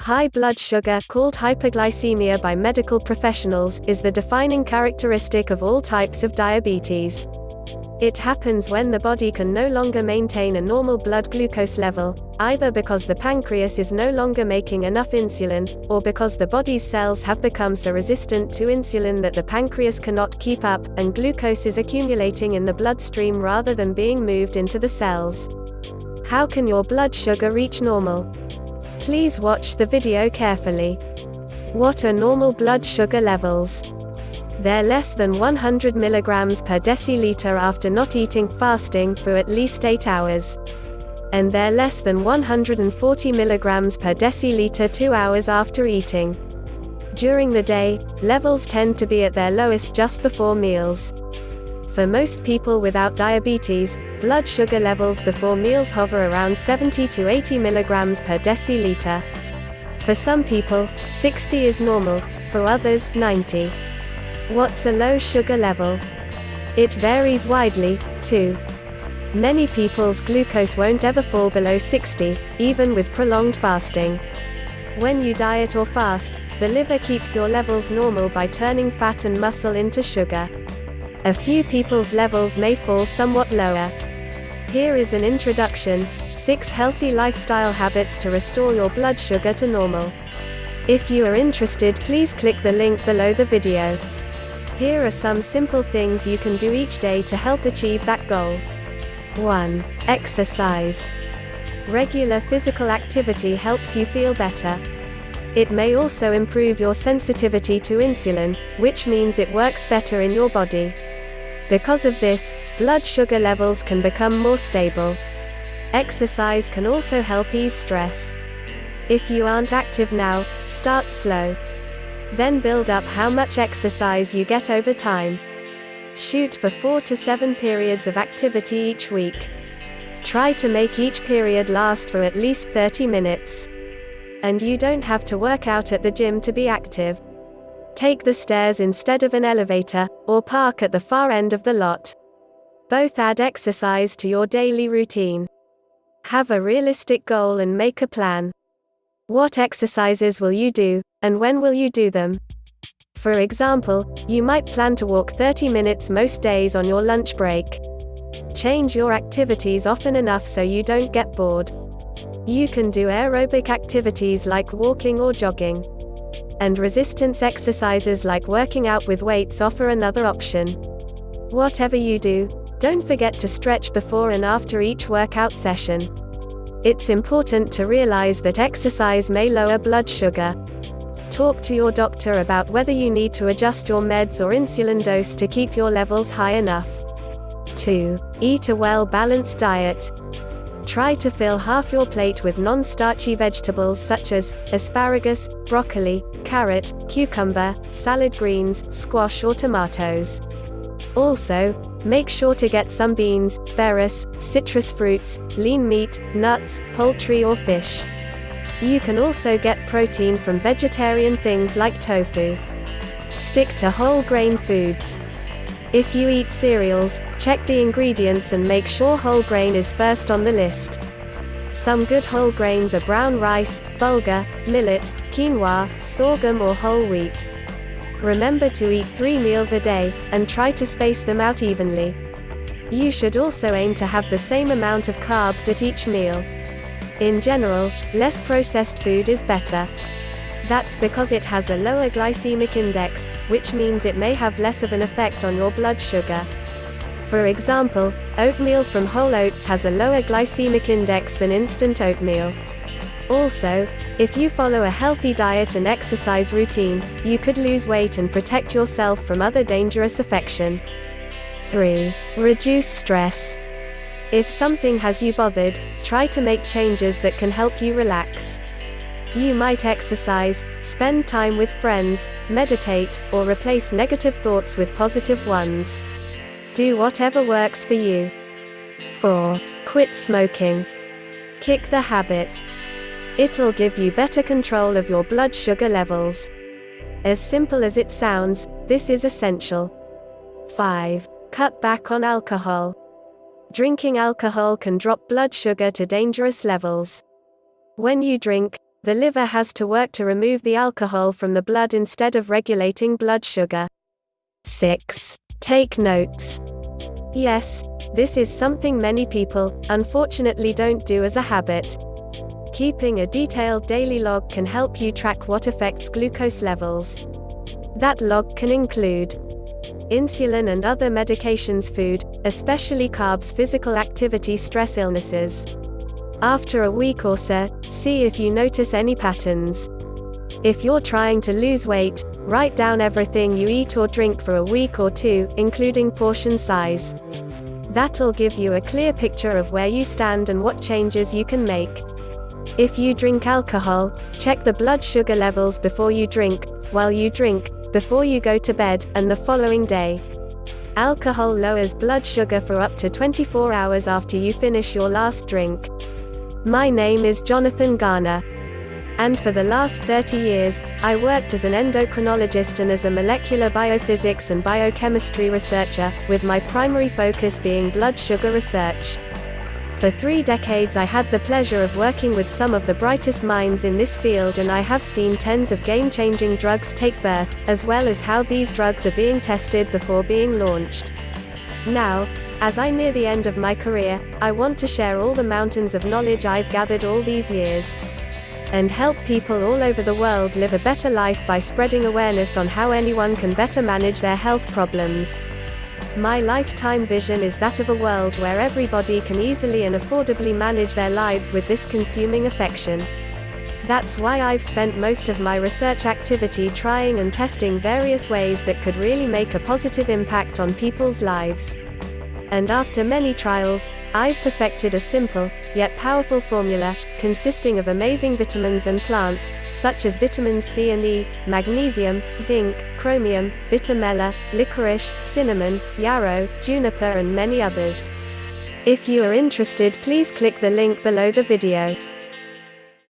High blood sugar, called hyperglycemia by medical professionals, is the defining characteristic of all types of diabetes. It happens when the body can no longer maintain a normal blood glucose level, either because the pancreas is no longer making enough insulin, or because the body's cells have become so resistant to insulin that the pancreas cannot keep up, and glucose is accumulating in the bloodstream rather than being moved into the cells. How can your blood sugar reach normal? Please watch the video carefully. What are normal blood sugar levels? They're less than 100 mg per deciliter after not eating, fasting, for at least 8 hours. And they're less than 140 mg per deciliter 2 hours after eating. During the day, levels tend to be at their lowest just before meals. For most people without diabetes, blood sugar levels before meals hover around 70 to 80 mg per deciliter. For some people, 60 is normal, for others, 90. What's a low sugar level? It varies widely, too. Many people's glucose won't ever fall below 60, even with prolonged fasting. When you diet or fast, the liver keeps your levels normal by turning fat and muscle into sugar. A few people's levels may fall somewhat lower. Here is an introduction: 6 healthy lifestyle habits to restore your blood sugar to normal. If you are interested, please click the link below the video. Here are some simple things you can do each day to help achieve that goal. 1. Exercise. Regular physical activity helps you feel better. It may also improve your sensitivity to insulin, which means it works better in your body. Because of this, blood sugar levels can become more stable. Exercise can also help ease stress. If you aren't active now, start slow. Then build up how much exercise you get over time. Shoot for 4 to 7 periods of activity each week. Try to make each period last for at least 30 minutes. And you don't have to work out at the gym to be active. Take the stairs instead of an elevator, or park at the far end of the lot. Both add exercise to your daily routine. Have a realistic goal and make a plan. What exercises will you do, and when will you do them? For example, you might plan to walk 30 minutes most days on your lunch break. Change your activities often enough so you don't get bored. You can do aerobic activities like walking or jogging. And resistance exercises like working out with weights offer another option. Whatever you do, don't forget to stretch before and after each workout session. It's important to realize that exercise may lower blood sugar. Talk to your doctor about whether you need to adjust your meds or insulin dose to keep your levels high enough. 2. Eat a well-balanced diet. Try to fill half your plate with non-starchy vegetables such as asparagus, broccoli, carrot, cucumber, salad greens, squash or tomatoes. Also, make sure to get some beans, berries, citrus fruits, lean meat, nuts, poultry or fish. You can also get protein from vegetarian things like tofu. Stick to whole grain foods. If you eat cereals, check the ingredients and make sure whole grain is first on the list. Some good whole grains are brown rice, bulgur, millet, quinoa, sorghum or whole wheat. Remember to eat 3 meals a day, and try to space them out evenly. You should also aim to have the same amount of carbs at each meal. In general, less processed food is better. That's because it has a lower glycemic index, which means it may have less of an effect on your blood sugar. For example, oatmeal from whole oats has a lower glycemic index than instant oatmeal. Also, if you follow a healthy diet and exercise routine, you could lose weight and protect yourself from other dangerous affection. 3. Reduce stress. If something has you bothered, try to make changes that can help you relax. You might exercise, spend time with friends, meditate, or replace negative thoughts with positive ones. Do whatever works for you. 4. Quit smoking. Kick the habit. It'll give you better control of your blood sugar levels. As simple as it sounds, this is essential. 5. Cut back on alcohol. Drinking alcohol can drop blood sugar to dangerous levels. When you drink, The liver has to work to remove the alcohol from the blood instead of regulating blood sugar. 6. Take notes. Yes, this is something many people, unfortunately, don't do as a habit. Keeping a detailed daily log can help you track what affects glucose levels. That log can include insulin and other medications, food, especially carbs, physical activity, stress, illnesses. After a week or so, see if you notice any patterns. If you're trying to lose weight, write down everything you eat or drink for a week or two, including portion size. That'll give you a clear picture of where you stand and what changes you can make. If you drink alcohol, check the blood sugar levels before you drink, while you drink, before you go to bed, and the following day. Alcohol lowers blood sugar for up to 24 hours after you finish your last drink. My name is Jonathan Garner. And for the last 30 years, I worked as an endocrinologist and as a molecular biophysics and biochemistry researcher, with my primary focus being blood sugar research. For 3 decades I had the pleasure of working with some of the brightest minds in this field, and I have seen tens of game-changing drugs take birth, as well as how these drugs are being tested before being launched. Now, as I near the end of my career, I want to share all the mountains of knowledge I've gathered all these years, and help people all over the world live a better life by spreading awareness on how anyone can better manage their health problems. My lifetime vision is that of a world where everybody can easily and affordably manage their lives with this consuming affection. That's why I've spent most of my research activity trying and testing various ways that could really make a positive impact on people's lives. And after many trials, I've perfected a simple, yet powerful formula, consisting of amazing vitamins and plants, such as vitamins C and E, magnesium, zinc, chromium, bitter mela, licorice, cinnamon, yarrow, juniper, and many others. If you are interested, please click the link below the video.